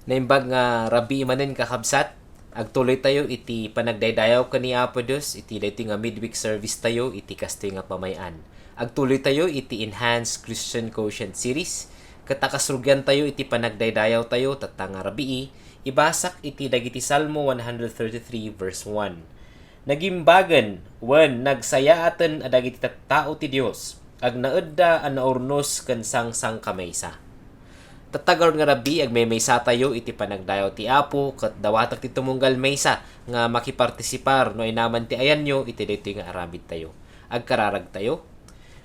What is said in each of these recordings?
Naimbag nga rabi manen kakabsat, agtuloy tayo iti panagdaydayaw kani Apo Dios, iti dayto nga midweek service tayo, iti kastoy nga pamayan. Agtuloy tayo iti Enhanced Christian Quotient Series, katakasrugyan tayo iti panagdaydayaw tayo, tatanga rabii, ibasak iti dagiti Salmo 133 verse 1. Nagimbagan, nagsayaaten adagiti tattao ti Dios, ag naedda an naurnos ken sangsang kamaysa. Tatagar nga rabi ag may maysa tayo iti panagdayaw ti Apo ket dawatak ti tumunggal maysa nga makipartisipar no inaman ti ayanyo iti daytoy nga aramid tayo. Agkararag tayo.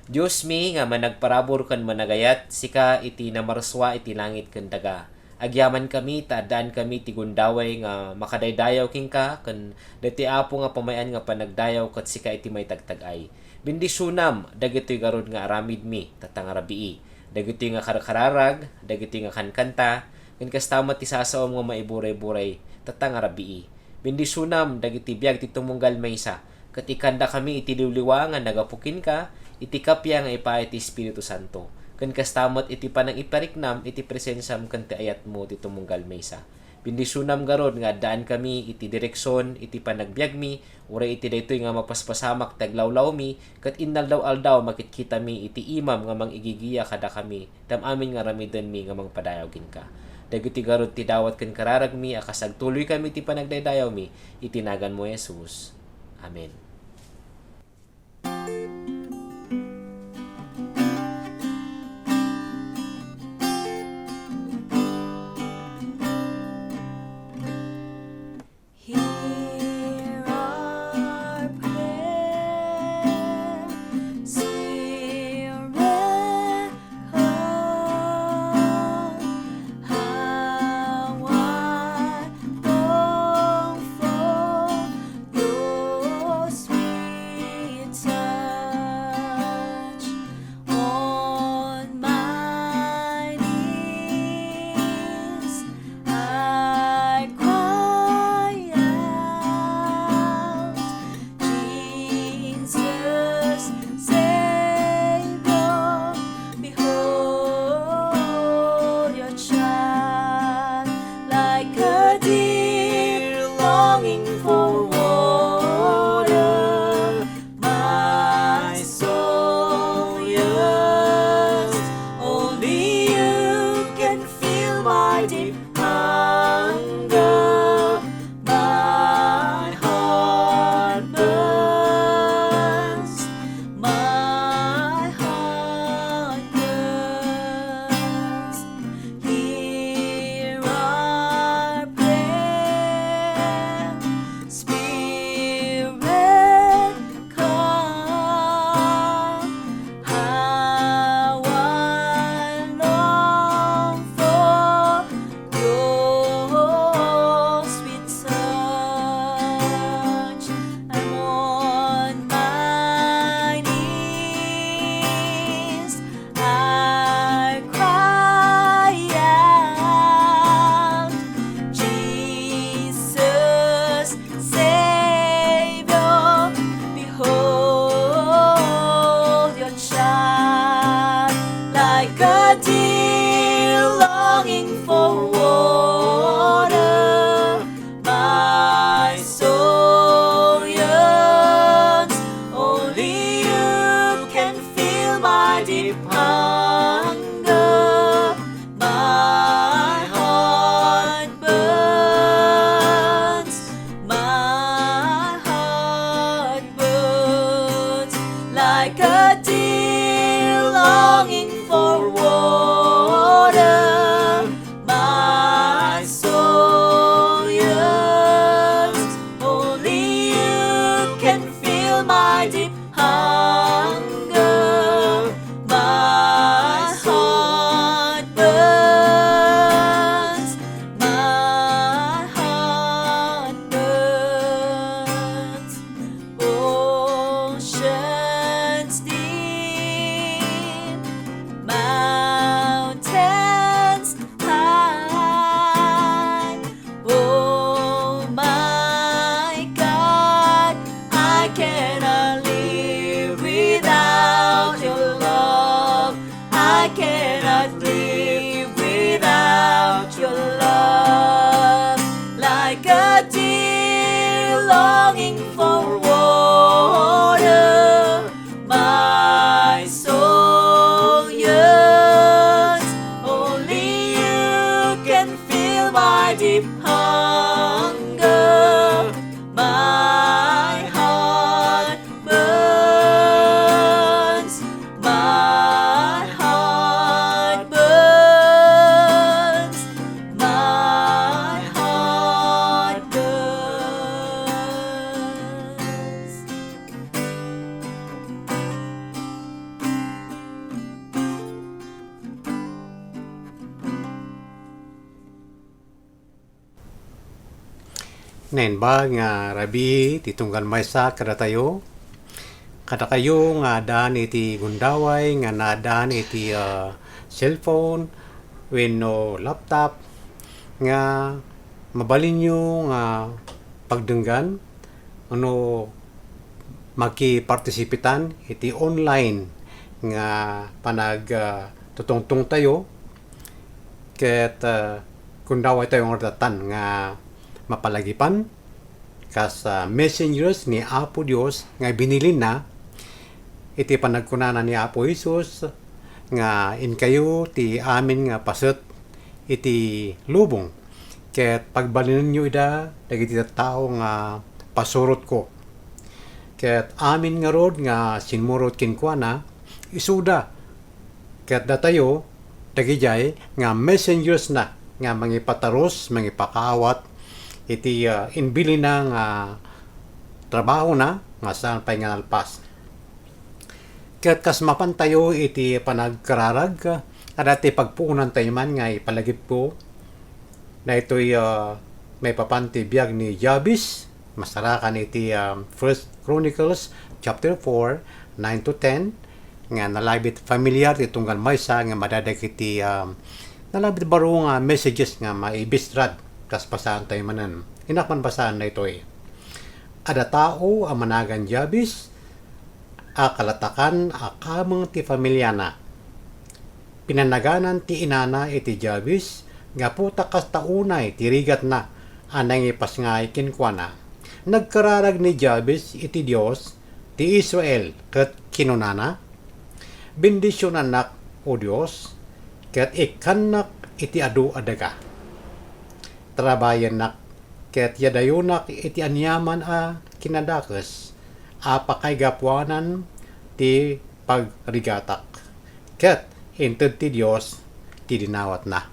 Dios mi nga managparabor kan managayat sika iti namarswa iti langit ken daga. Agyaman kami taadaan kami ti gundaway nga makadaydayaw king ka ken daytoy Apo nga pamayan nga panagdayaw ket sika iti may tagtagay. Bendisyonam dagitoy garod nga aramid mi tatang rabii. Dagiti nga karkararag, dagiti nga kankanta, ken kastama ti sasaom nga maiburay-buray, tatang rabii. Bendisyonam dagiti biag ti tumunggal maysa, ket ikanda kami iti liwliwa nga nagapukin ka, iti kapya nga ipaay ti Espiritu Santo. Ken kastamat iti panang ipariknam iti presensam ken ti ayat mo ti tumunggal maysa. Bendisyonam garod nga daan kami iti direksyon iti panagbiag mi uray iti daytoy nga mapaspasamak taglawlaw mi ket innaldaw-aldaw makitkita mi iti imam nga mangigigiya kada kami tam amin nga ramiden mi nga mangpadayawgin ka. Dagiti garod ti dawat ken kararag mi akasag tuloy kami ti panagdaydayaw mi itinagan mo Jesus. Amen. Hear our prayer, Spirit, come. How I long for Your Nen ba nga rabi titunggal maysa kada tayo kada kayo nga daan iti gundaway nga nadaan iti cellphone wenno laptop nga mabalin nyo nga pagdenggan ano magki-partisipitan iti online nga panag tutungtong tayo ket gundaway tayo nga datan nga mapalagipan kas messengers ni Apo Dios nga binilin na iti panagkunana ni Apo Isus nga in kayo ti amin nga paset iti lubong ket pagbalin nyo ida dagiti tao nga pasurot ko ket amin nga rod nga sinmurot kinkwana isuda ket datayo dagijay nga messengers na nga mangipataros mangipakaawat iti inbili na nga trabaho na nga saan pa'y nga nalpas. Ket kas mapantayo iti panagkararag adati pagpuunan tayo man nga ipalagip ko na ito'y may papanti biyag ni Jabes masarakan iti 1 Chronicles chapter 4 9 to 10 nga nalabit familiar itunggal maysa nga madadag iti nalabit baro nga messages nga maibistrad kas basahan tayo manan. Inakman basahan na ito Ada tao managan Jabes, kalatakan akamang ti familyana. Pinanaganan ti inana iti Jabes, nga puta kas taunay tirigat na, anang ipas nga ikinkwana. Nagkararag ni Jabes iti Dios, ti Israel, ket kinunana. Bendisyon anak o Dios, ket ikanak iti adu adaga. Trabayan nak ket yadayunak iti anyaman kinadakes pakay gapwanan ti pagrigatak ket inted ti Dios ti dinawat na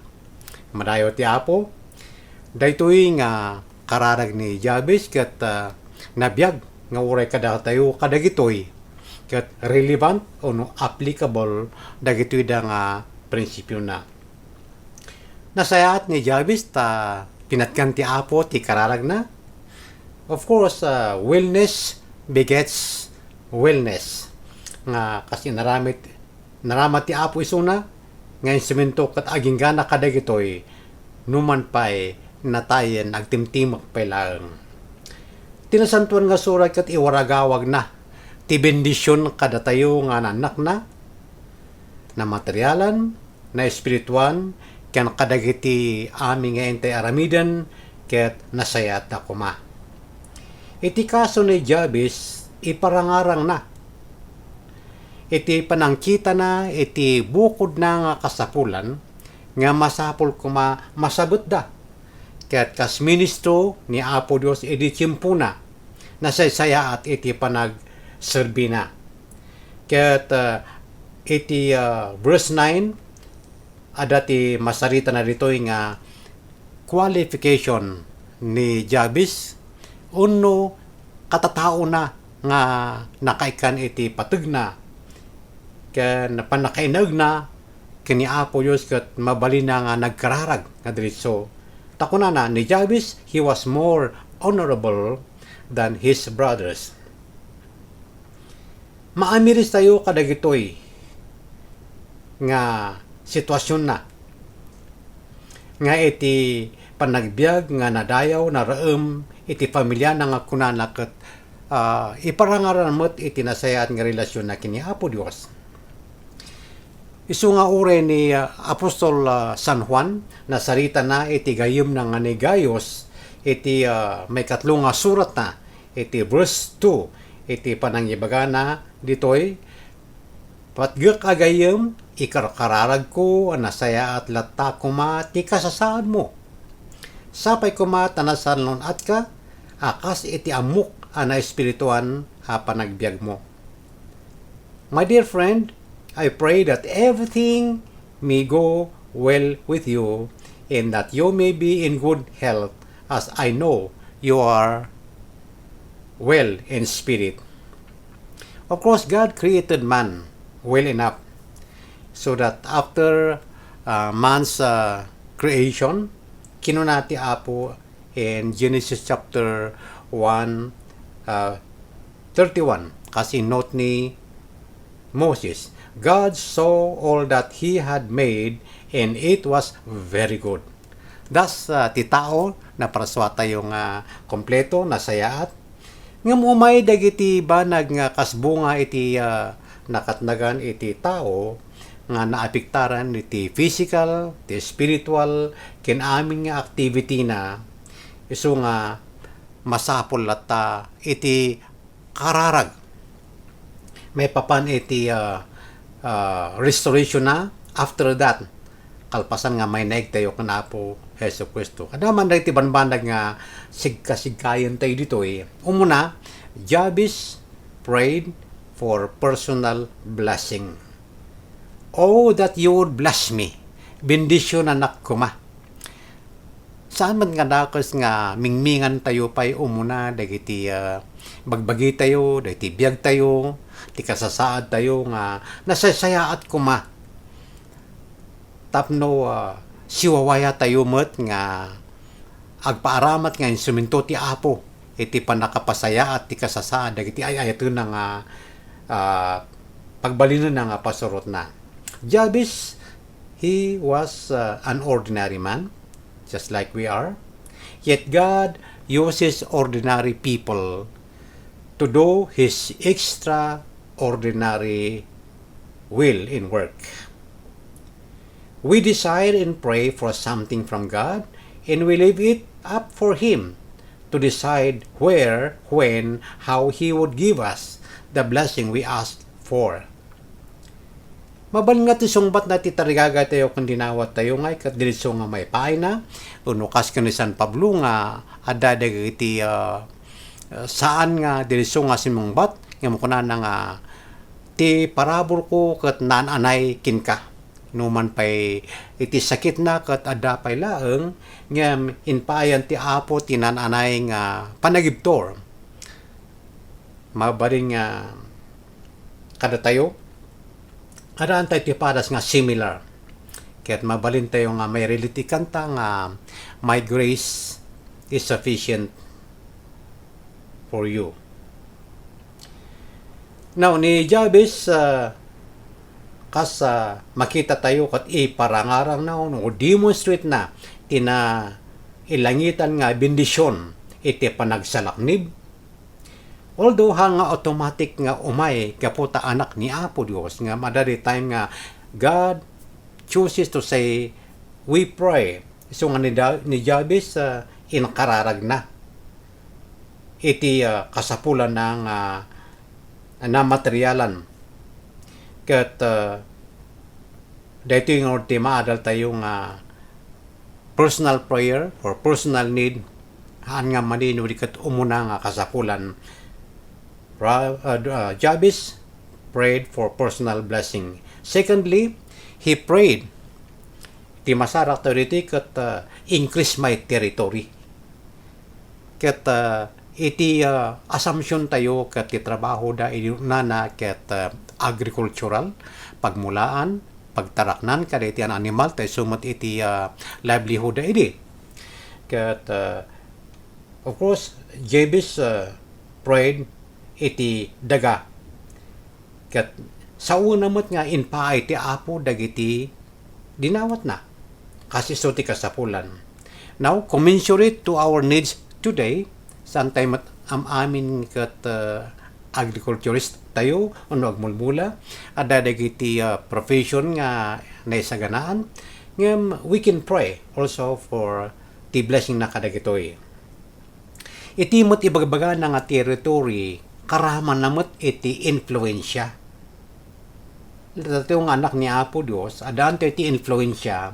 madayo ti Apo daytoy nga kararag ni Jabes ket nabiyag nga uray kada tayo kadagitoy ket relevant o applicable dagitoy da nga prinsipyo na nasayat ni Jabes pinatkan ti Apo ti kararag na. Of course, wellness begets wellness. Nga kasi naramat ti Apo isuna ngayon semento kat aging gana kadagitoy numan pa'y natayen agtimtimak pa'y laeng. Tinasantuan nga surat kat iwaragawag na ti bendisyon kada tayo nga nanak na materialan na espirituan ken kadagiti aming nga entay aramidan ket nasayat na kuma. Iti kaso ni Jabes iparangarang na. Iti panangkita na iti bukod na nga kasapulan nga masapol kuma masabot da. Ket kas ministro ni Apo Dios iti tiempuna nasaysaya at iti panagserbi na. Ket iti verse 9 adati masarita na dito nga qualification ni Jabes uno katatao na nga nakaikan iti patugna ken panakainag na kini Apo Dios ket mabali na nga nagkararag nga diretso takunana ni Jabes he was more honorable than his brothers. Maamiris tayo kadagitoy nga sitwasyon na nga iti panagbiag nga nadayaw na raem iti pamilya na nga kunana ket iparangaran met iti nasayat nga relasyon na kini Apo Dios. Isu nga ure ni Apostol San Juan nasarita na iti gayem na nga ni Gaius iti may katlong nga surat na iti verse 2 iti panangyibagana ditoy patgek agayem ikarkararag ko nasaya at latta kuma ti kasasaan mo. Sapay kuma tanasan lon at ka akas iti amuk ana espirituan panagbiag mo. My dear friend, I pray that everything may go well with you and that you may be in good health as I know you are well in spirit. Of course, God created man well enough so that after man's creation, kinunati Apo in Genesis chapter 1, 31. Kasi note ni Moses, God saw all that he had made and it was very good. Das ti tao na paraswata yung kompleto na sayaat. Ngam umay dagiti banag nga kasbunga iti nakatnagan iti tao nga naapiktaran iti physical, iti spiritual, kinaming nga activity na iso nga masapol at iti kararag. May papan iti restoration na after that. Kalpasan nga may naig tayo kana po Heso Kristo. Kada man iti banbandag nga sigkasigkayan tayo dito Umuna, Jabez prayed for personal blessing. Oh, that you would bless me. Bendisyon anak ko ma. Saan man nga dakos nga mingmingan tayo pa'y umuna, dagiti bagbagi tayo, dagiti biyag tayo, ti kasasaad tayo nga nasasayaat ko ma. Tapno siwawaya tayo met nga agpaaramat nga instrumento ti Apo iti panakapasaya at ti kasasaad dagiti ayayatun na nga pagbalinan na nga pasurot na. Jabez, he was an ordinary man, just like we are. Yet God uses ordinary people to do His extraordinary will in work. We desire and pray for something from God, and we leave it up for Him to decide where, when, how He would give us the blessing we ask for. Mabal nga ti sungbat na ti tarigaga tayo kung dinawat tayo nga kat diritso nga may paay na unukas ka ni San Pablo nga adadag iti saan nga diritso nga simungbat nga mukuna na nga ti parabol ko kat nananay kinka numan pay iti sakit na kat ada pay laeng nga inpaayan ti Apo ti nananay nga panagibtor mabaring nga kada tayo adaan tayo ti padas nga similar. Kaya't mabalin tayo nga may reliti kanta nga my grace is sufficient for you. Now, ni Jabez makita tayo kat iparangarang na o demonstrate na tina ilangitan nga bendisyon iti panagsalaknib. Although nga automatic nga umay kaputa anak ni Apo Dios nga madari time nga God chooses to say we pray. So nga ni Jabez inakararag na iti kasapulan ng na materialan. Kat dito yung ultima adal tayo nga personal prayer or personal need haan nga manino di kat umuna nga kasapulan. Jabez prayed for personal blessing. Secondly, he prayed ti masarak tayo dito kat increase my territory. Kat iti assumption tayo kat ti trabaho da inunana kat agricultural, pagmulaan, pagtaraknan kada iti an animal tayo sumat iti livelihood da iti. Kat of course, Jabez prayed iti daga. Kat sa una mo't nga inpaay ti Apo dagiti dinawat na. Kasi so ti kasapulan. Now, commensurate to our needs today, saan tayo amin kat agriculturist tayo, ano agmulmula, ada dagiti profession nga naisaganaan, ngam we can pray also for the blessing na kadagitoy. Iti mo't ibagbaga na nga territory, karaman namot iti influensya. Dati yung anak ni Apo Dios, adaan tayo iti influensya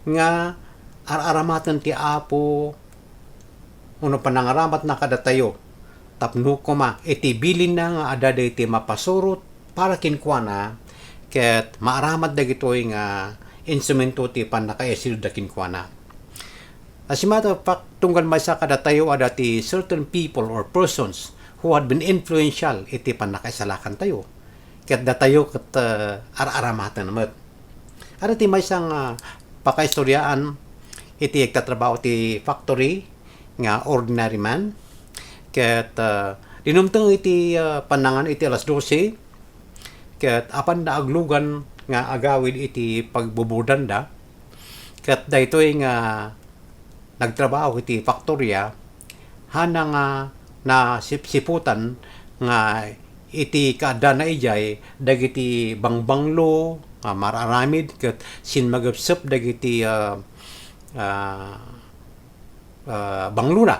nga araramatan ti Apo uno panangaramat na kada tayo tapno ko ma iti bilin na nga adada iti mapasurot para kinkwana ket maaramat dagitoy nga instrumento ti panakaisil da kinkwana. As a matter of fact, tunggal may sa kada tayo adati certain people or persons who had been influential iti panakaisalakan tayo. Ket datayo ket araramatan namat. Ada ti may sang pakaistoryaan iti agtatrabaho ti factory nga ordinary man. Ket dinumteng iti panangan iti alas 12. Ket apan da aglugan nga agawid iti pagbubudan da. Ket daytoy nga nagtrabaho iti faktorya hana nga na sipsiputan nga iti kada na ijay dagiti bangbanglo mararamid ket sinmagapsep dagiti bangluna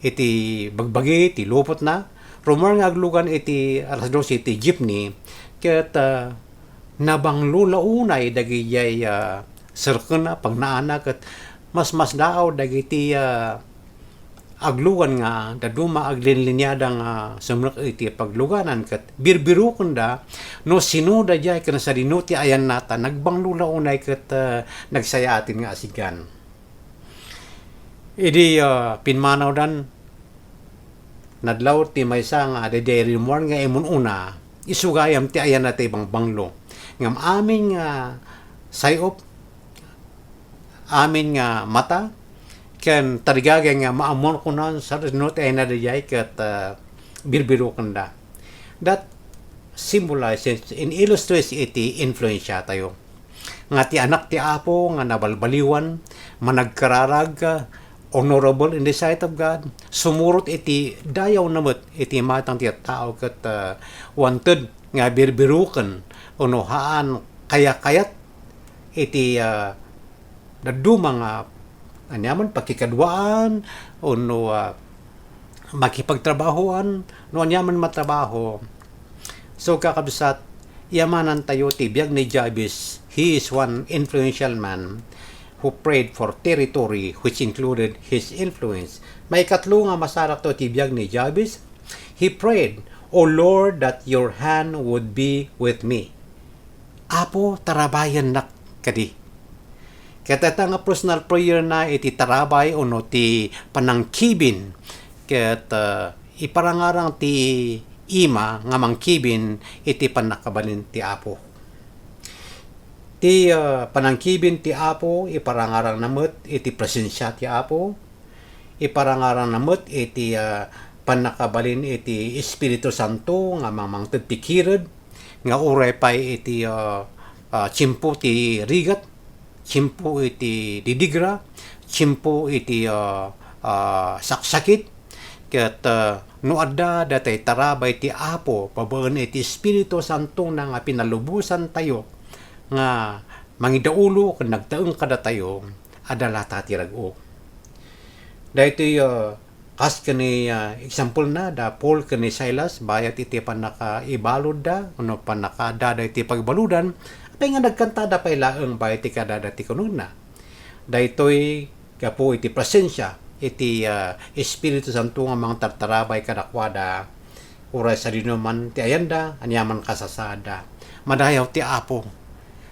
iti bagbagi iti lupot na rumor nga aglugan iti alas 12 iti jeepney ket nabanglo launay dagijay serken na pagnaana ket mas daaw dagiti aglugan nga daduma aglinlinyada nga sumrek iti pagluganan ket birbirukon da no sino da jay ken sa dinuti ayan nata nagbanglo launay ket nagsaya atin nga asigan. Idi pinmanaw dan nadlaw ti maysa nga dayri more nga imon una isugayam ti ayan nata ibang banglo ngam amin nga sayop amin nga mata ken tarigagay nga maamon ko na sa not ay nadayay ket birbiro kanda. That symbolizes in illustrates iti influensya tayo. Nga ti anak ti Apo nga nabalbaliwan, managkararag, honorable in the sight of God, sumurot iti dayaw namot iti matang ti tao ket wanted nga birbiruken unohaan kayat iti daduma nga anyaman pakikadwaan o no makipagtrabahoan no anyaman matrabaho. So kakabsat yamanan tayo ti biag ni Jabez. He is one influential man who prayed for territory which included his influence. May katlo nga masarak to ti biag ni Jabez. He prayed, "O Lord, that your hand would be with me." Apo tarabayan nak kadi. Ket nga personal prayer na iti tarabay ono ti panangkibin ket iparangarang ti ima nga mangkibin iti panakabalin ti Apo. Ti panangkibin ti Apo iparangarang namot iti presensya ti Apo. Iparangarang namot iti panakabalin iti Espiritu Santo nga mamangted ti kirad nga uray pay iti chimpo ti rigat. Chimpo iti didigra, chimpo iti saksakit, ket no adda datay tarabay ti Apo pabaen iti Espiritu Santo na nga pinalubusan tayo nga mangidaulo ken nagtaeng kada tayo adala ti rag-o. Daytoy kas kani example na da Paul kani Silas bayat iti panakaibalod da no panakada iti pagbaludan nga nagkantada pa ilaeng bayat ti kadada ti kununa. Daytoy gapo iti presensya iti Espiritu Santo nga mga tartarabay kadakwada uray sa dinuman ti ayanda anyaman kasasada. Madayaw ti Apo.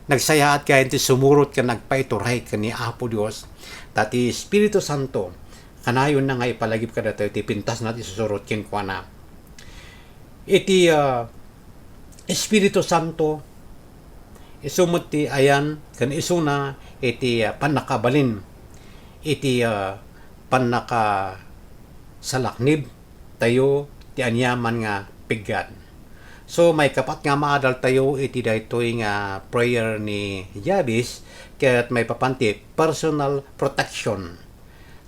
Nagsayaat kayo ti sumurot ka nagpaituray ka ni Apo Dios. Tati Espiritu Santo kanayon na nga ipalagip ka datoy ti pintas na isusurot ken kuana. Iti Espiritu Santo isumot ti ayan ken isuna iti panakabalin iti panaka salaknib tayo ti anyaman nga piggan. So may kapat nga maadal tayo iti daytoy nga prayer ni Jabez ket may papanti personal protection.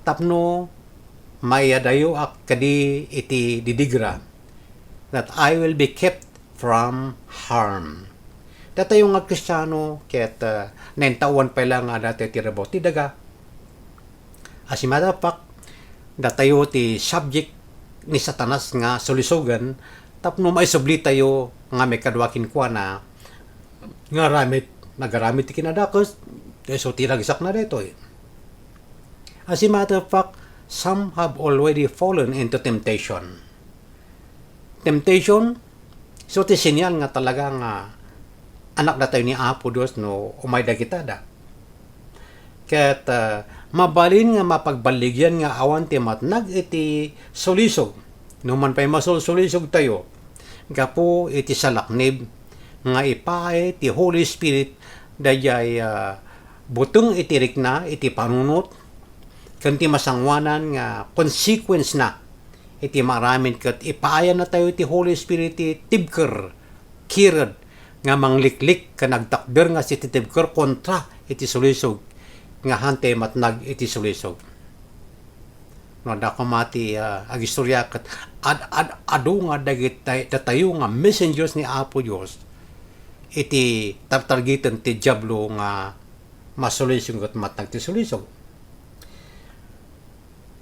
Tapno may adayo ak kadi iti didigra that I will be kept from harm. Datayo nga Kristiyano ket 9 taon pa lang nga dati tirabo ti daga. As a matter of fact, datayo ti subject ni Satanas nga solisugan tapno maisubli tayo nga may kadwakin kuana nga nagaramit ti kinadakos so tiragsak na dito. As a matter of fact, some have already fallen into temptation. Temptation, so ti sinyal nga talaga nga anak na tayo ni Apo Dios no umay da kita da. Ket mabalin nga mapagbaligyan nga awan ti matnag iti solisog. No man pay masulsulisog tayo. Gapo iti salaknib nga ipaay ti Holy Spirit dayay buteng iti rikna iti panunot kanti masangwanan nga consequence na iti maramin kat ipaayan na tayo iti Holy Spirit iti tibker kirad nga mangliklik ka nagtakder nga si tibker kontra iti sulisog nga hante matnag iti sulisog. No da mati agistorya kat adu nga datayo nga messengers ni Apo Dios iti tartargitan ti diablo nga masulisog kat matnag ti sulisog.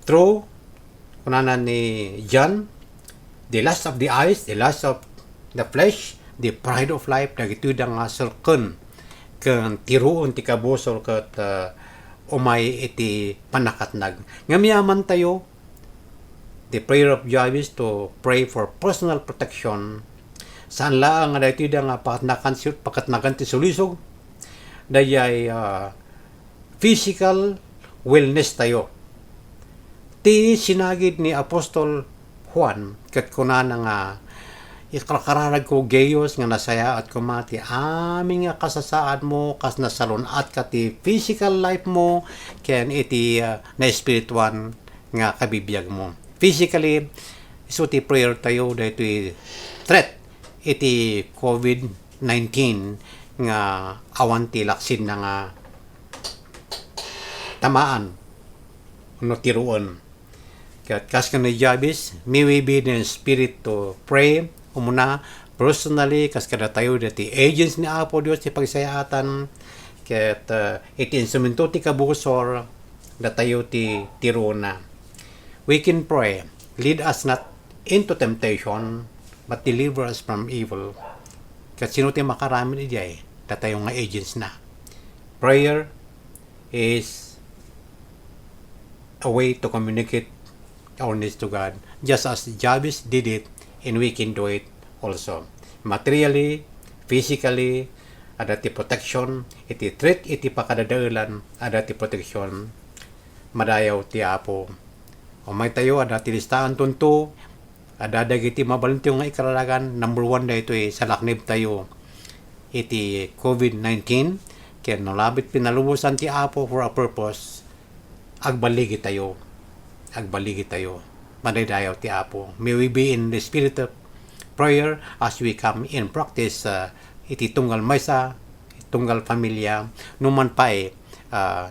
Through kunanan ni John, the lust of the eyes, the lust of the flesh, the pride of life, dagiti da nga serken ken tiruon ti kabusor ket umay iti panakatnag. Nga miyaman tayo, the prayer of Jabez to pray for personal protection. Saan laang nga dagiti da nga pakatnakan ti sulisog, dayay physical wellness tayo. Ti sinagid ni Apostol Juan ket kunana nga ikarkararag ko gayos nga nasaya at kumati aming nga kasasaad mo kas nasalunat ka ti physical life mo ken iti na spiritual nga kabibiyag mo. Physically iso ti prayer tayo daytoy threat iti COVID-19 nga awan ti laksin na nga tamaan no tiruon. Kas ni Jabez, may we be in spirit to pray, umuna, personally, kas kada tayo dati agents ni Apo Dios ti pagsayatan, ket iti instrumento ti kabusor, da tayo ti tiruna. We can pray, lead us not into temptation, but deliver us from evil. Kat sino ti makarami ni Jay, da tayo nga agents na. Prayer is a way to communicate our needs to God, just as Jabez did it, and we can do it also. Materially, physically, ada ti protection, iti threat, iti pakadadaulan, ada ti protection, madayaw ti Apo. Umay tayo, ada ti listahan tunto, ada dagiti mabalintiyo nga ikararagan, number 1 da ito sa laknib tayo, iti COVID-19, kaya nalabit pinalubusan ti Apo for a purpose, agbaligi tayo, madaydayaw ti Apo. May we be in the spirit of prayer as we come in practice iti tunggal maysa, tunggal pamilya, numan pa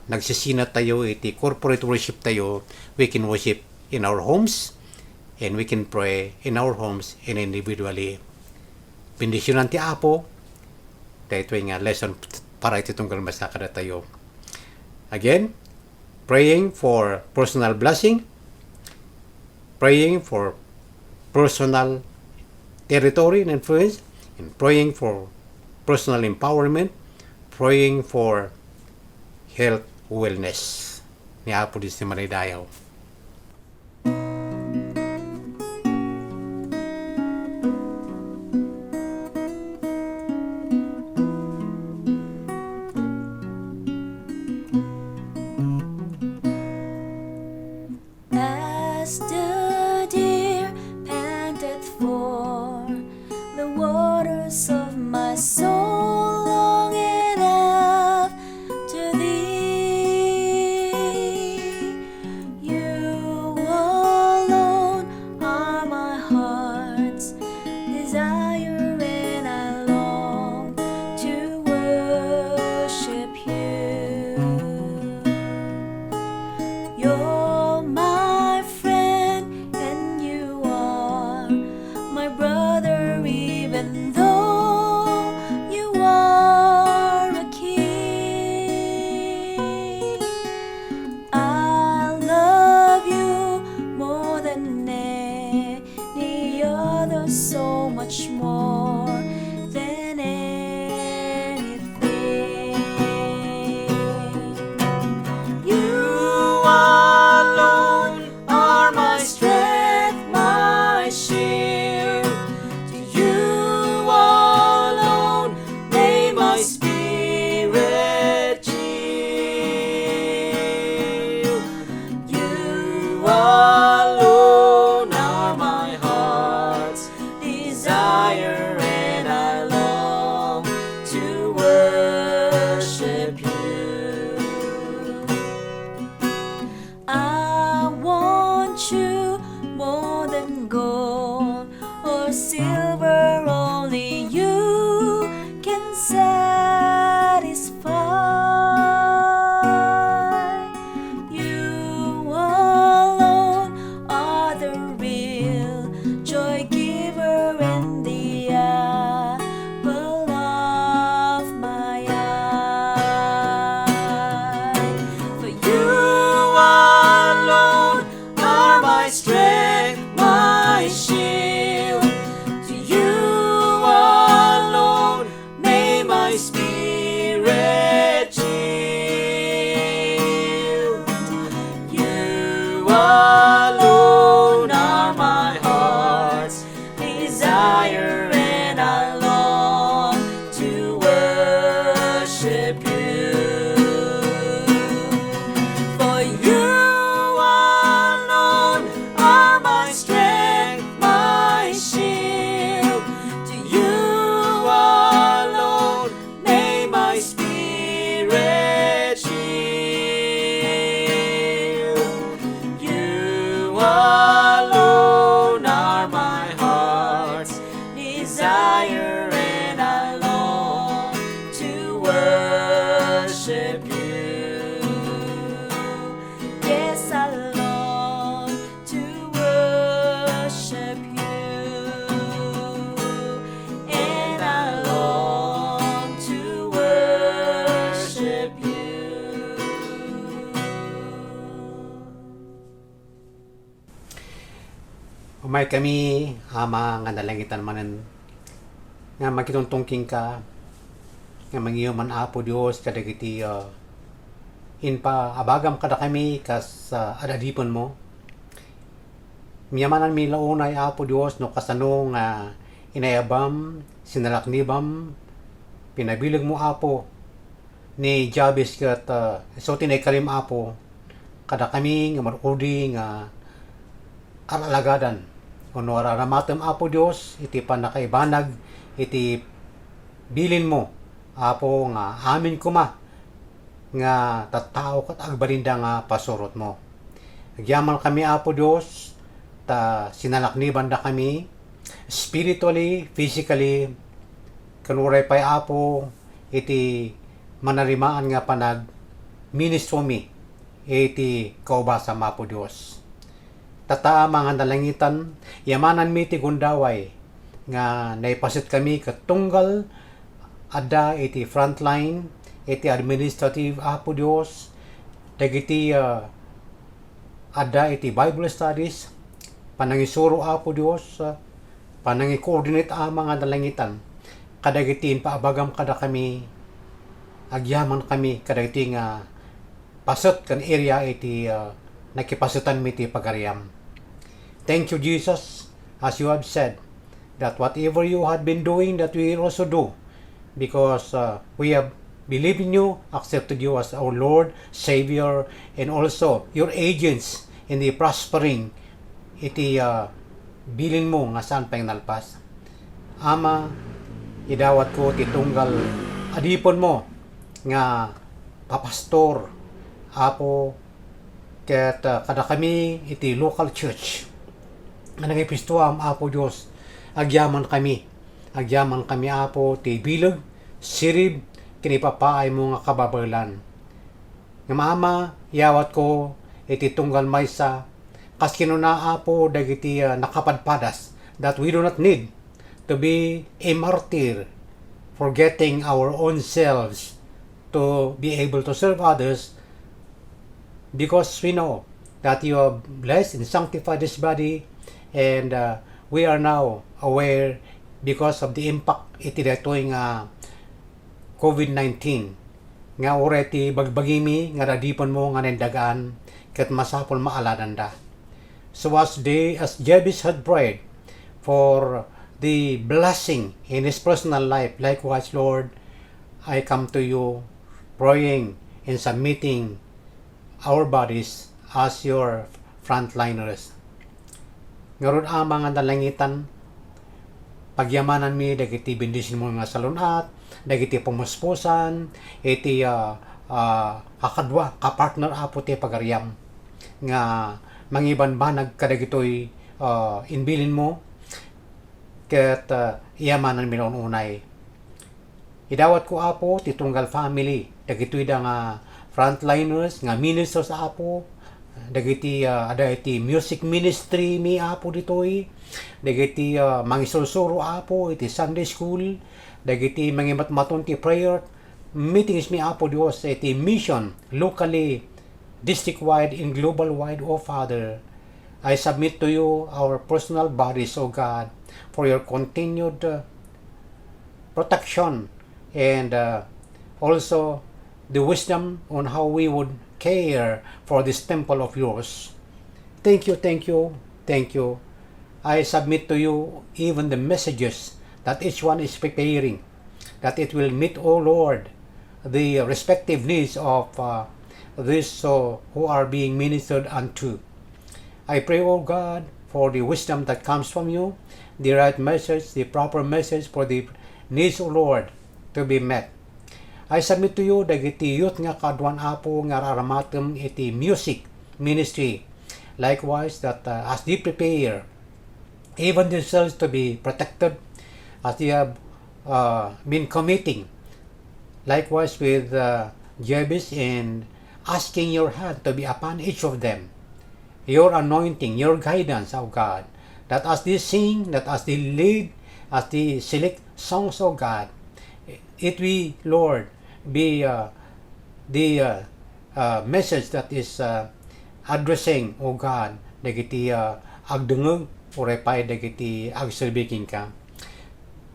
nagsisina tayo, iti corporate worship tayo, we can worship in our homes, and we can pray in our homes and individually. Bendisyonan ti Apo, dahito nga lesson para iti tunggal maysa kada tayo. Again, praying for personal blessing, praying for personal territory and influence, and praying for personal empowerment, praying for health wellness. Ni Apo Dios ti Manaydayaw. As the deer panteth for the waters of my soul, longing after thee, you worship you. Yes, I long to worship you, and I long to worship you. Umay kami, Ama, nga nalangitan manen, nga magkituntungking ka, nga mangiyo man Apo Dios kadagiti inpa abagam kada kami kas adadipon mo. Miyamanan mi launay Apo Dios no kasano nga inayabam, sinalaknibam, pinabilag mo Apo ni Jabez kat so tinay kalim Apo kada kami nga marudi nga alalagadan uno araramatem Apo Dios iti panakaibanag iti bilin mo Apo nga amin kuma nga tattao kat agbalinda nga pasurot mo. Agyaman kami Apo Dios ta sinalakniban da kami spiritually, physically, kanuray pay Apo iti manarimaan nga panag ministro mi iti kaubasa Apo Dios. Tata mga nalangitan yamanan mi ti gundaway nga naipasit kami katunggal adda iti frontline iti administrative Apo Dios dagiti adda iti Bible studies panangisuro Apo Dios panangi-coordinate mga nalangitan kadagiti paabagam kada kami agyaman kami kadagiti nga pasot kan area iti nakipasutan mi ti pagariam. Thank you Jesus, as you have said that whatever you had been doing that we will also do because we have believed in you, accepted you as our Lord, Savior, and also your agents in the prospering iti bilin mo nga saan pang nalpas. Ama, idawat ko titunggal adipon mo nga papastor Apo ket kada kami iti local church nga nangipistuam Apo Dios agyaman kami Apo ti bilag sirib kinipapaay mo nga kababalan nga Ama yawat ko iti tunggal maysa kas kinuna Apo dagiti nakapadpadas that we do not need to be a martyr forgetting our own selves to be able to serve others because we know that you have blessed and sanctified this body and we are now aware because of the impact iti datoy nga COVID-19 nga oreti bagbagimi nga radipon mo nga nendagaan ket masapol maaladan da. So as Jabez had prayed for the blessing in his personal life, likewise Lord, I come to you praying and submitting our bodies as your frontliners. Ngaron mga nalangitan, pagyamanan mi dagiti bendisin mo nga salunat, dagiti pumuspusan, iti kakadwa, kapartner Apo ti pagariam nga mangibanbanag kadagitoy inbilin mo ket iyamanan mi unay. Idawat ko Apo ti tunggal family dagitoy da nga frontliners nga ministers Apo dagiti ada iti music ministry mi Apo ditoy dagiti mangisulsuro Apo iti Sunday school dagiti mangimatmaton ti prayer meetings mi Apo Dios iti mission locally district-wide and global-wide. O Father, I submit to you our personal bodies, O God, for your continued protection and also the wisdom on how we would care for this temple of yours. Thank you, thank you, thank you. I submit to you even the messages that each one is preparing, that it will meet, O Lord, the respective needs of these who are being ministered unto. I pray, O God, for the wisdom that comes from you, the right message, the proper message for the needs, O Lord, to be met. I submit to you dagiti youth nga kadwan Apo nga raramatem iti music ministry. Likewise, that as they prepare even themselves to be protected, as they have been committing, likewise with Jabez, and asking your hand to be upon each of them. Your anointing, your guidance, O God, that as they sing, that as they lead, as they select songs, O God, it will, Lord, be the message that is addressing, O God, dagiti agdungog, orepay dagiti agserbiking ka.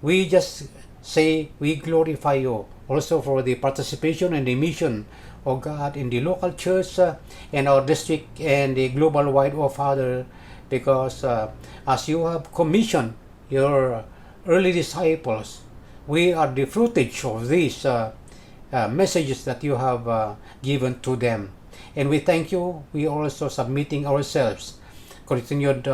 We just say we glorify you also for the participation and the mission, oh God, in the local church in our district and the global wide, oh Father, because as you have commissioned your early disciples, we are the fruitage of these messages that you have given to them. And we thank you. We also submitting ourselves, continued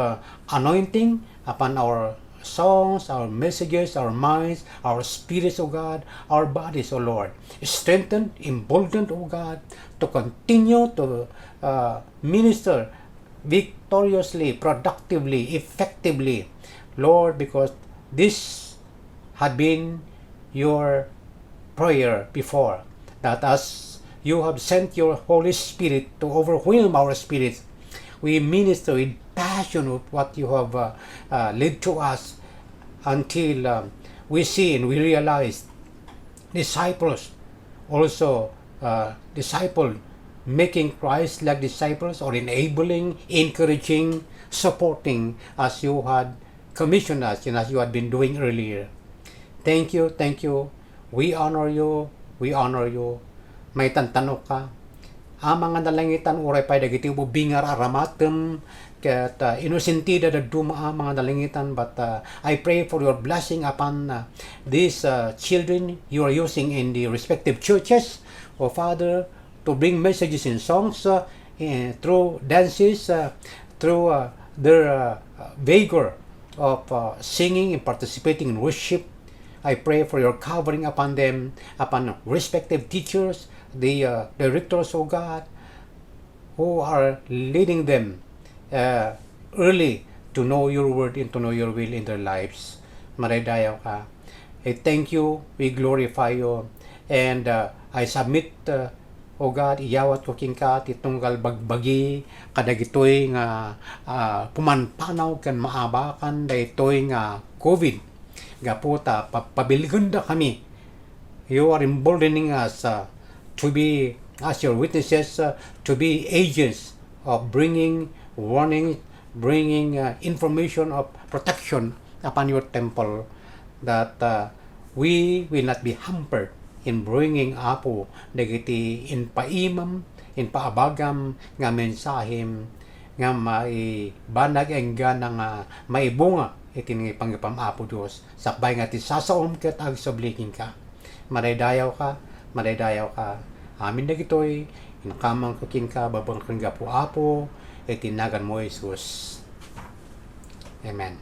anointing upon our songs, our messages, our minds, our spirits, O God, our bodies, O Lord. Strengthened, emboldened, O God, to continue to minister victoriously, productively, effectively, Lord, because this had been your prayer before, that as you have sent your Holy Spirit to overwhelm our spirits, we minister with passion of what you have led to us until we see and we realize disciples also disciple making Christ like disciples, or enabling, encouraging, supporting as you had commissioned us and as you had been doing earlier. Thank you, thank you. We honor you, we honor you. May tantanok ka. Ang mga nalangitan uray pa dagiti ubingar aramatem ket inosentida da duma ang mga nalangitan, but I pray for your blessing upon these children you are using in the respective churches, O Father, to bring messages in songs, through dances, through their vigor of singing and participating in worship. I pray for your covering upon them, upon respective teachers, the directors, O God, who are leading them early to know your word and to know your will in their lives. Maradayaw ka. I thank you, we glorify you, and I submit, O God, iyawat ko king ka, titunggal bagbagi, kadagitoy nga pumanpanaw kan maabakan, daytoy nga COVID. Gaputa, pabiligunda kami. You are emboldening us to be, as your witnesses, to be agents of bringing warning, bringing information of protection upon your temple, that we will not be hampered in bringing apo dagiti in paimam, in paabagam nga mensahim nga maibanag engga nga maibunga itin panggapam apo Dios sakbay nga ti sasaom ket agsabliking ka. Madaydayaw ka, madaydayaw ka. Amin dagitoy inkamang kuking ka babang kengga po apo itinagan mo Jesus. Amen.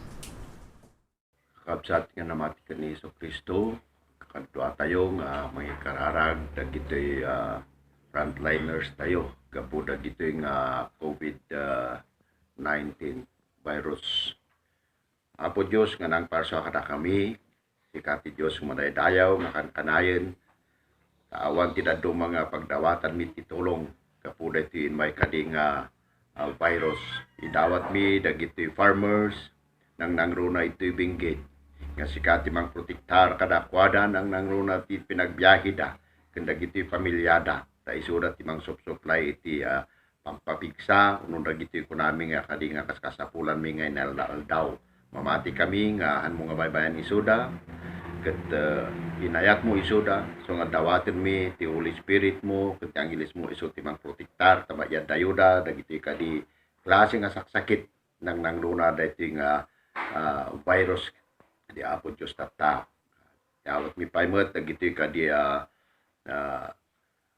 Kabsat nga namati ka ni Kristo, kadua tayo nga mga kararag dagitoy frontliners tayo gapu dagitoy nga COVID-19 virus. Apo Diyos nga nang parsa kada kami, sikati Diyos madaydayaw makankanayen, awan tidak do mga pagdawatan mi titulong kapuda ti may kading virus. Idawat mi dagiti farmers nang nangruna ito'y binggit nga sikati mang protektar kada kwada nang nangruna ti pinagbiyahe kanda giti pamilyada ta isuda ti mang supply iti pampapigsa unong dagiti kunami nga kadi nga kaskasapulan mi nga inaldaw. Mamati kami nga han mo nga baybayan isuda ket inayat mo isuda so nga dawaten mi ti Holy Spirit mo ket ti Angeles mo isu ti mang protektar tamayad dayuda dagiti kadi klase nga saksakit nang nangruna daytoy nga virus di Apo Diyos tata. Yawat mi paymet dagiti kadi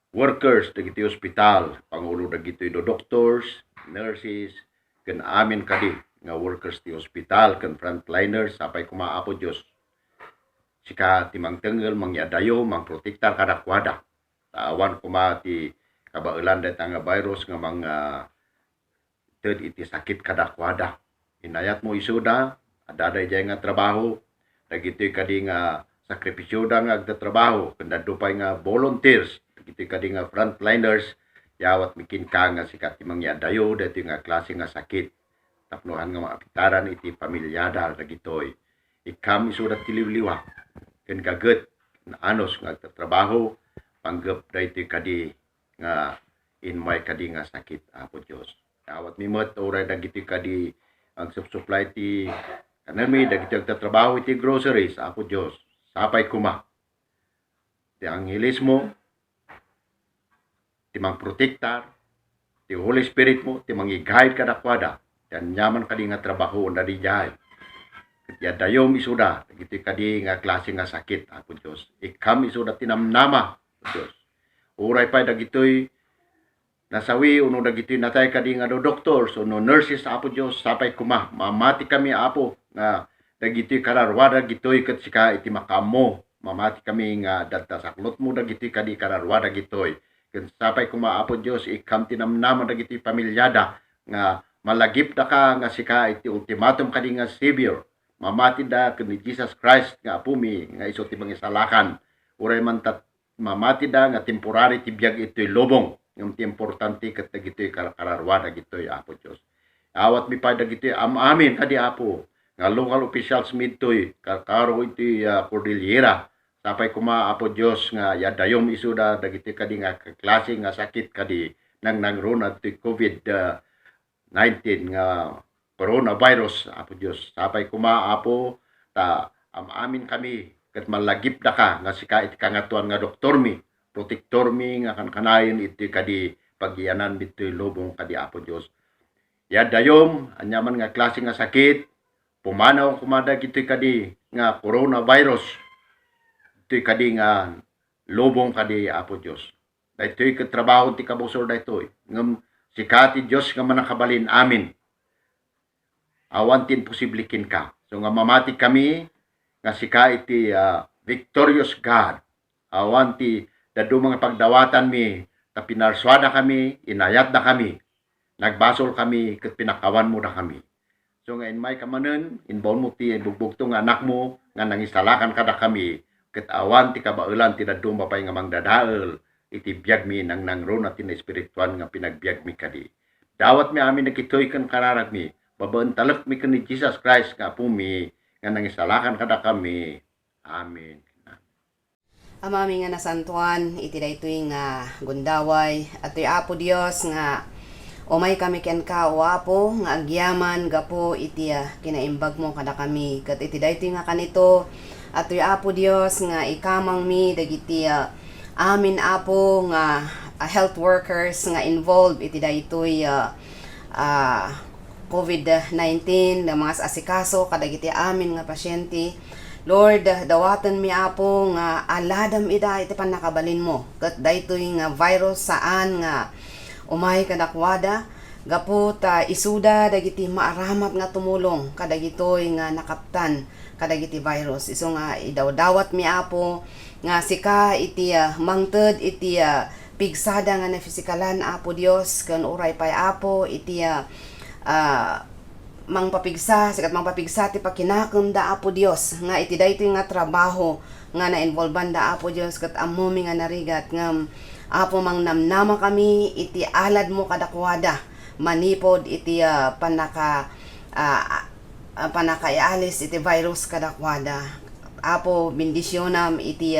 workers dagiti ospital, pangulo dagiti do doctors, nurses, ken amin kadi nga workers ti ospital ken frontliners sapay kumaapo Dios sika ti mangtenggel mangyadayo mangprotektar kada kwada awan kuma ti kabaelan dayta nga virus nga mga ted iti sakit kada kwada inayat mo isuda adaday jay nga trabaho dagiti kadi nga sakripisyo da nga agtatrabaho kanda dupay nga volunteers dagiti kadi nga frontliners yawat mikin ka nga sikat timang yadayo dito nga klase nga sakit tapnohan nga maapitaran iti pamilyada dagitoy ikam isudat tiliwliwa ken gaget na anos nga agtatrabaho panggep dito kadi nga inmay kadi nga sakit Apo Dios yawat mimot oray dagiti kadi ang supply ti kanami dagiti agtatrabaho iti groceries Apo Dios sapay kuma ti anghelismo ti mang protektar ti Holy Spirit mo ti mangi-guide kadakwada yan nyaman kadi nga trabaho na di jay ya dayom isuda dagiti kadi nga klase nga sakit Apo Dios ikam isuda tinamnama Dios uray pa dagitoy nasawi uno dagitoy natay kadi nga do doctors uno nurses Apo Dios sapay kuma mamati kami Apo nga dagitoy kararwada gitoy ket sika iti makamo mamati kami nga dadta saklot mo dagitoy kadi kararwada gitoy ken sapay kuma Apo Dios ikam tinamnama dagitoy pamilyada nga malagip da ka nga sika iti ultimatum kadi nga Savior mamati da ken ni Jesus Christ nga apumi nga iso ti mangisalakan uray man mamati da nga temporary ti biag itoy lobong yung ti importante ket dagitoy kararwada gitoy Apo Dios awat mi pa dagitoy amin kadi Apo nga local officials midtoy karo iti Cordillera sapay kuma Apo Dios nga yadayom isuda dagiti kadi nga klase nga sakit kadi nang nangruna ti COVID-19 nga coronavirus Apo Dios sapay kuma Apo ta amin kami ket malagip da ka nga sika iti kangatuan nga doktor mi protektor mi nga kankanayon iti kadi pagyanan midtoy lobong kadi Apo Dios yadayom anyaman nga klase nga sakit pumanaw kumada gito'y kadi nga coronavirus ito'y kadi nga lobong kadi Apo Dios daytoy katrabaho ti kabusor daytoy ngem sikati Dios nga manakabalin amin awantin posiblikin ka so nga mamati kami nga sika iti victorious God awanti dadu mga pagdawatan mi ta pinarswada kami inayat da kami nagbasol kami ket pinakawan mo da kami so nga in may kamanen inbon mo ti bugbugto nga anak mo nga nangisalakan kada kami ket awan ti kabaulan ti dadum pay nga mangdadael iti biag mi nang nangrona ti na espirituan nga pinagbiag mi kadi dawat mi amin nakitoy ken kararag mi babaen talek mi ken ni Jesus Christ nga apo mi nga nangisalakan kada kami amen. Amami nga nasantuan iti daytoy nga gundaway atoy Apo Dios nga umay kami ken ka o Apo nga agyaman gapo iti kinaimbag mo kada kami ket iti daytoy nga kanito atoy Apo Dios nga ikamang mi dagiti amin Apo nga health workers nga involved iti daytoy COVID-19 nga mga asikaso kadagiti amin nga pasyente Lord, dawatan mi Apo nga aladam ida iti panakabalin mo ket daytoy nga virus saan nga umay kadakwada gapu ta isuda dagiti maaramat nga tumulong kadagitoy nga nakaptan kadagiti virus iso nga idawdawat mi Apo nga sika iti mangted iti pigsada nga na fisikalan Apo Dios ken uray pay Apo iti mangpapigsa sikat mangpapigsa ti pakinakem da Apo Dios nga iti daytoy nga trabaho nga na-involban da Apo Dios ket ammo mi nga narigat ngam Apo mang namnama kami iti alad mo kadakwada manipod iti panakaialis iti virus kadakwada Apo bendisyonam iti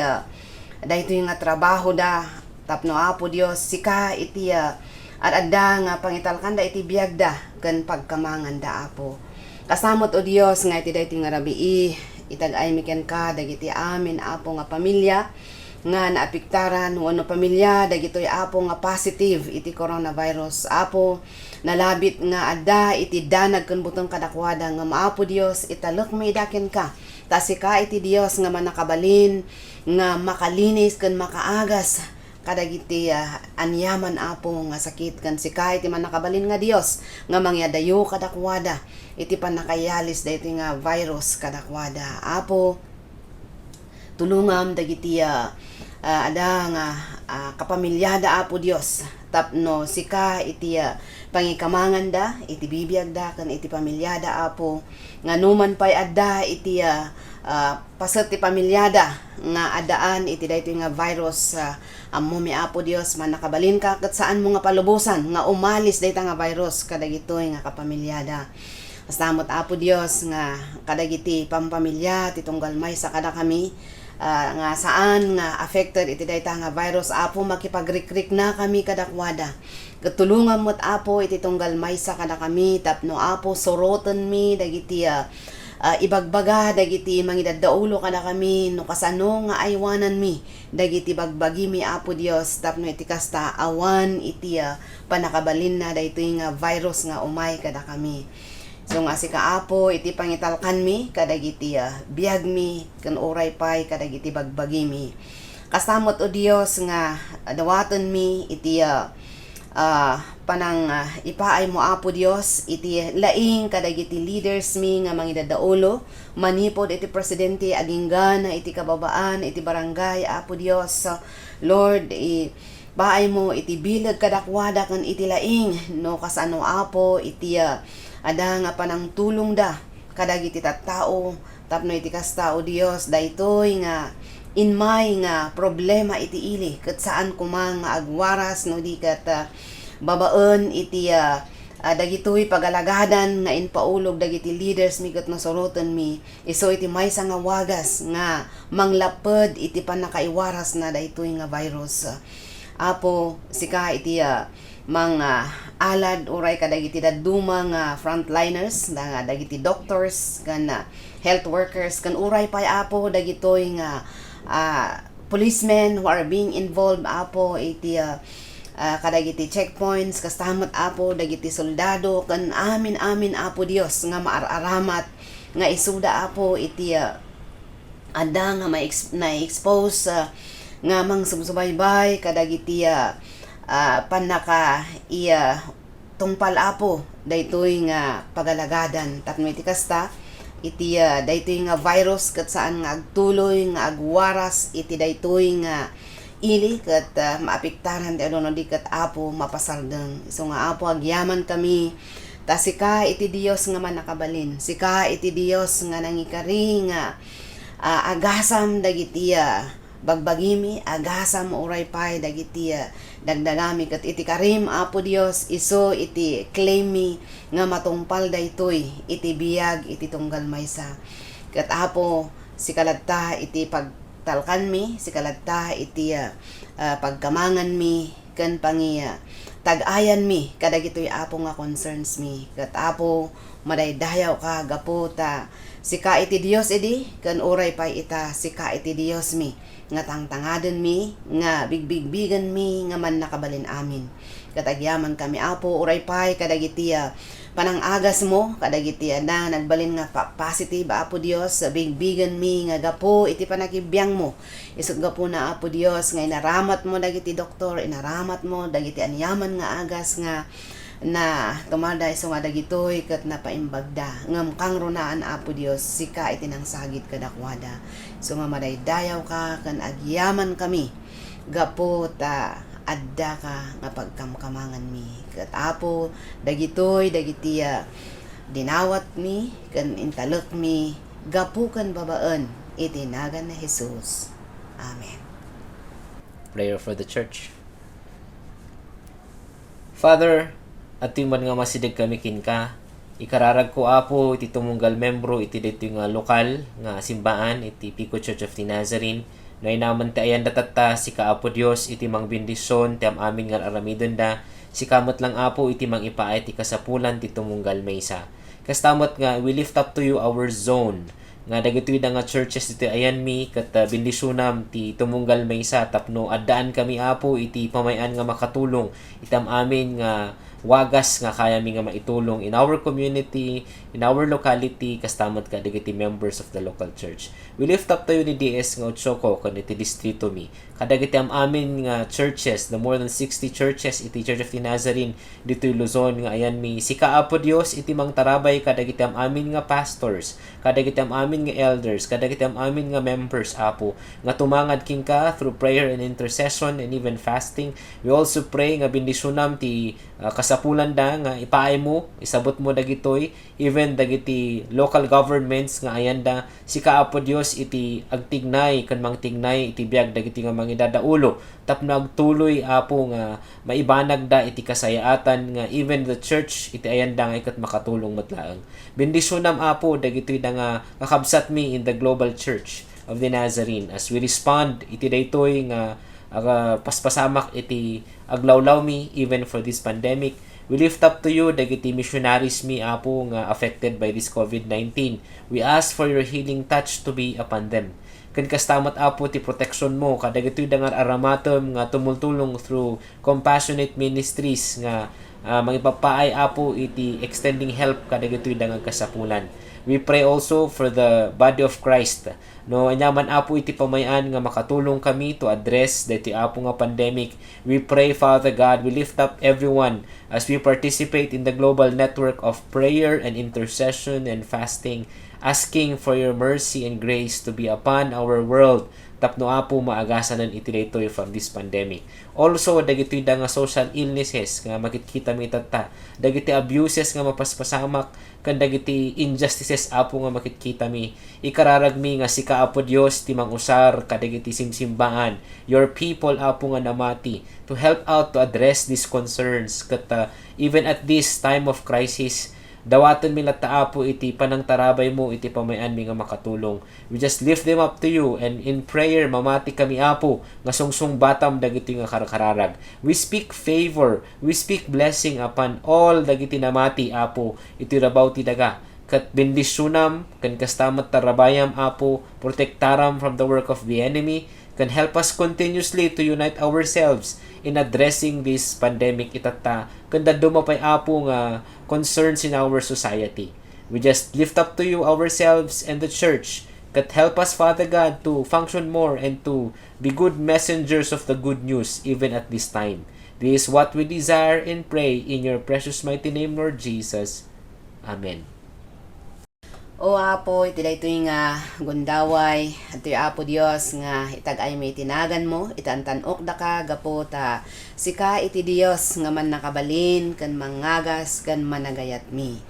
daytoy nga trabaho da tapno Apo Dios sika iti at adda nga pangitalkan da iti biagda ken pagkamangan da Apo kasamot o Dios nga iti daytoy nga rabii itag-ay miken ka dagiti amin Apo nga pamilya nga naapiktaran wano pamilya dagitoy Apo nga positive iti coronavirus Apo nalabit nga adda iti danag ken butong kadakwada nga Maapo Dios italek maidaken ka tasika iti Dios nga manakabalin nga makalinis ken makaagas kadagiti anyaman Apo nga sakit kan sika iti manakabalin nga Dios nga mangyadayo kadakwada iti panakayalis daytoy nga virus kadakwada Apo tulungam dagiti ada nga kapamilyada Apo Dios tapno sika iti pangikamangan da iti bibiyag da kan iti pamilyada Apo nga numan pay adda iti paset ti pamilyada nga adaan iti daytoy nga virus ammo mi Apo Dios man nakabalin ka ket saan mo nga palubusan nga umalis dayta nga virus kadagitoy nga kapamilyada. Pastamot Apo Dios nga kadagiti pampamilya ti tunggal may sa kada kami nga saan nga affected iti dayta nga virus Apo makipagrikrik na kami kadakwada. Katulungan mo't Apo iti tunggal may sa kada kami tapno Apo soroten mi dagiti ibagbaga dagiti mangidadaulo kada kami no kasano nga aywanan mi dagiti bagbagi mi Apo Dios tapno iti kasta awan iti panakabalin na daytoy nga virus nga umay kada kami. So nga si Kaapo iti pangitalkan mi kadagiti biag mi ken oray pay kadagiti bagbagi mi. Kasamot o Dios nga dawaten mi iti panang ipaay mo Apo Dios iti laing kadagiti leaders mi nga mangidadaulo manipod iti presidente aginggan iti kababaan iti barangay Apo Dios. Lord baay mo iti bilag kadakwada kan iti laing no kasano Apo iti ada nga panang tulong da kadagiti tattao tapno iti kasta o Dios daytoy nga inmay nga problema iti ili ket saan kumang agwaras no di ket babaen iti dagitoy pagalagadan nga inpaulog dagiti leaders mi ket nasoroten mi iso iti maysa nga wagas nga manglaped iti panakaiwaras na daytoy nga virus. Apo sika iti mga alad uray kadagiti daduma nga frontliners nga dagiti doctors kan health workers kan uray pay Apo dagitoy nga policemen who are being involved Apo iti kadagiti checkpoints kastamot Apo dagiti soldado kan amin Apo Dios nga maararamat nga isuda Apo iti ada nga na-expose nga mang sumsubaybay kadagiti panaka tungpal Apo daytoy nga pagalagadan tapno iti kasta iti daytoy nga virus ket saan nga agtuloy nga agwaras iti daytoy nga ili ket maapektaran ti aduna di ket Apo mapasaldeng. So nga Apo agyaman kami ta sika iti Dios nga manakabalin sika iti Dios nga nangikari nga agasam dagiti bagbagimi agasam uray pay dagiti dagdagami ket iti karim Apo Dios iso iti claim mi nga matungpal daytoy iti biyag iti tunggal maysa ket Apo sikaladta iti pagtalkan mi sikaladta iti pagkamangan mi ken tag-ayan mi kadagitoy Apo nga concerns mi ket Apo madaydayaw ka gapu ta sika iti Dios edi ken uray pay ita sika iti Dios mi nga tangtangaden mi nga bigbigbigan mi nga man nakabalin amin katagyaman kami Apo uray pay kadagiti panang agas mo kadagiti na nagbalin nga positive Apo Dios bigbigan mi nga gapo iti panakibiyang mo isut gapo na Apo Dios nga inaramat mo dagiti doktor inaramat mo dagiti anyaman nga agas nga na tumada iso nga dagitoy ket napaimbagda ngem kang runaan Apo Dios sika iti nang sagit kadakwada so nga madaydayaw ka ken agyaman kami gapo ta adda ka nga pagkamkamangan mi ket Apo dagitoy dagiti dinawat mi ken intalek mi gapo ken babaen iti nagan na Jesus. Amen. Prayer for the church. Father, at man nga masidag kami kinka, ikararag ko Apo iti tumunggal membro iti dito nga lokal nga simbaan iti Pico Church of the Nazarene na inaman ti ayan datata si Kaapo Dios iti mang bendisyon ti amin nga aramidon da si kamot lang Apo iti mang ipaay ti kasapulan ti tumunggal maysa. Kastamot nga we lift up to you our zone nga dagitoy da nga churches iti ayan mi ket bendisyonam ti tumunggal maysa tapno addaan kami Apo iti pamayan nga makatulong itam amin nga wagas nga kaya mi nga maitulong in our community, in our locality, kastamot ka dagiti members of the local church. We lift up tayo ni DS nga Otsoko kan iti distrito mi. Kadagiti amin nga churches, the more than 60 churches iti Church of the Nazarene dito Luzon nga ayan mi. Si Kaapo Dios iti mang tarabay kadagiti amin nga pastors, kadagiti amin amin nga elders, kadagiti amin nga members, Apo, nga tumangad king ka through prayer and intercession and even fasting. We also pray nga bendisyonam ti kasapulan da nga ipaay mo, isabot mo dagitoy, even dagiti local governments nga ayan da, si Kaapo Dios iti agtignay, kan mangtignay iti biag dagiti nga mangidadaulo, tapno agtuloy, Apo, nga maibanag da iti kasayaatan nga even the church iti ayan da nga ikat makatulong matlaang. Bendisyonam, Apo, dagitoy da nga kakabsat mi in the global church of the Nazarene as we respond iti daytoy nga paspasamak iti aglawlaw mi even for this pandemic. We lift up to you dagiti missionaries mi, Apo, nga affected by this COVID-19. We ask for your healing touch to be upon them. Kan kastamat, Apo, ti protection mo kadagitoy da nga aramatom nga tumultulong through compassionate ministries nga mangipapaay, Apo, iti extending help kadagitoy da nga kasapulan. We pray also for the body of Christ. No, anyaman, Apo, iti pamayan nga makatulong kami to address diti, Apo, nga pandemic. We pray, Father God, we lift up everyone as we participate in the global network of prayer and intercession and fasting, asking for your mercy and grace to be upon our world, tapno, Apo, maagasanan iti daytoy from this pandemic. Also, dagiti da nga social illnesses nga makikita mi tata, dagiti abuses nga mapaspasamak, kan dagiti injustices, Apo, nga makikita mi, ikararag mi nga si Kaapo Dios ti mangusar kadagiti simsimbaan, your people, Apo, nga namati, to help out to address these concerns kat even at this time of crisis, dawaton mi lata, Apo, iti panang tarabay mo iti pamayan mi nga makatulong. We just lift them up to you, and in prayer mamati kami, Apo, nga sungsung batam dagiti nga karkararag. We speak favor, we speak blessing upon all dagiti namati, Apo, iti rabaw ti daga. Kat bendisyonam kan kastamat tarabayam, Apo, protectaram from the work of the enemy, can help us continuously to unite ourselves in addressing this pandemic itata kanda dumapay, Apo, nga concerns in our society. We just lift up to you ourselves and the church, that help us, Father God, to function more and to be good messengers of the good news even at this time. This is what we desire and pray in your precious mighty name, Lord Jesus. Amen. O Apo, iti daytoy nga gundaway, ito'y Apo Dios nga itagay mi itinagan mo, itantanok da ka, gapo ta sika iti Dios nga man nakabalin, kan mangagas, kan managayat mi.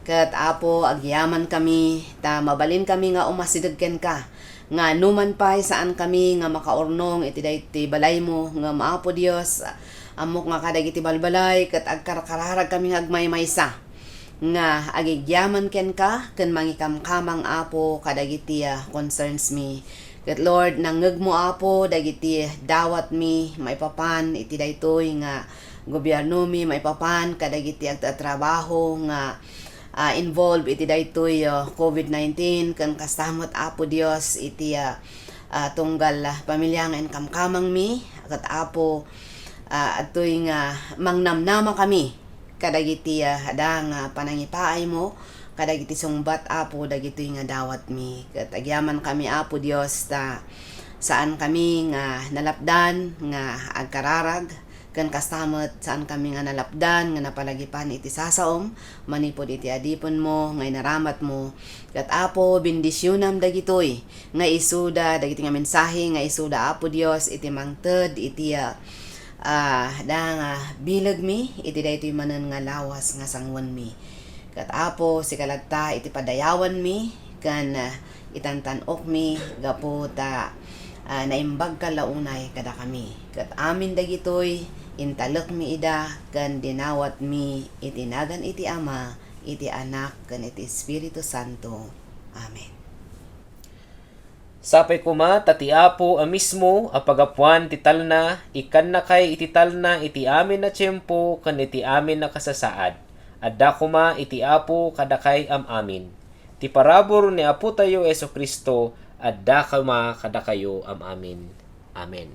Kat Apo, agyaman kami, ta mabalin kami nga umasidagken ka, nga numan pa'y saan kami nga makaurnong iti dayti balay mo, nga Maapo Dios, amok nga kadagiti balbalay, kat agkarkararag kami agmaymaysa, nga agigyaman ken ka ken mangikamkamang, Apo, kadagiti concerns mi. Ket Lord, nangeg mo, Apo, dagiti dawat mi maipapan iti daytoy nga gobyerno mi, maipapan kadagiti agtatrabaho nga involved iti daytoy COVID-19 ken kastamot, Apo Dios, iti tunggal pamilya nga kamkamang mi. Ket Apo, atoy nga mangnamnama kami kadagiti hadang panangipaay mo, kadagiti sungbat, Apo, dagiti nga dawat mi. Ket agyaman kami, Apo Dios, ta saan kami nga nalapdan nga agkararag, ken kastamot saan kami nga nalapdan nga napalagipan iti sasaom, manipod iti adipon mo nga inaramat mo. Ket Apo, bendisyonam dagitoy nga isuda, dagiti nga mensahe nga isuda, Apo Dios, iti mangted iti bilag mi, iti daytoy manen nga lawas nga sangwan mi. Kat Apo, sikalagta iti padayawan mi, kan itantanok mi, gapo ta naimbag ka launay kada kami. Kat amin dagitoy, intalek mi ida, kan dinawat mi, itinagan iti Ama, iti Anak, kan iti Espiritu Santo. Amen. Sapay kuma, tati Apo, amismo, apagapuan titalna, ikan na kay ititalna, iti amin na tiyempo, kan iti amin na kasasaad. Adda kuma, iti Apo, kadakay amin. Ti parabor ni Apo tayo, Jesu Kristo, adda kuma, kadakayo amin. Amen.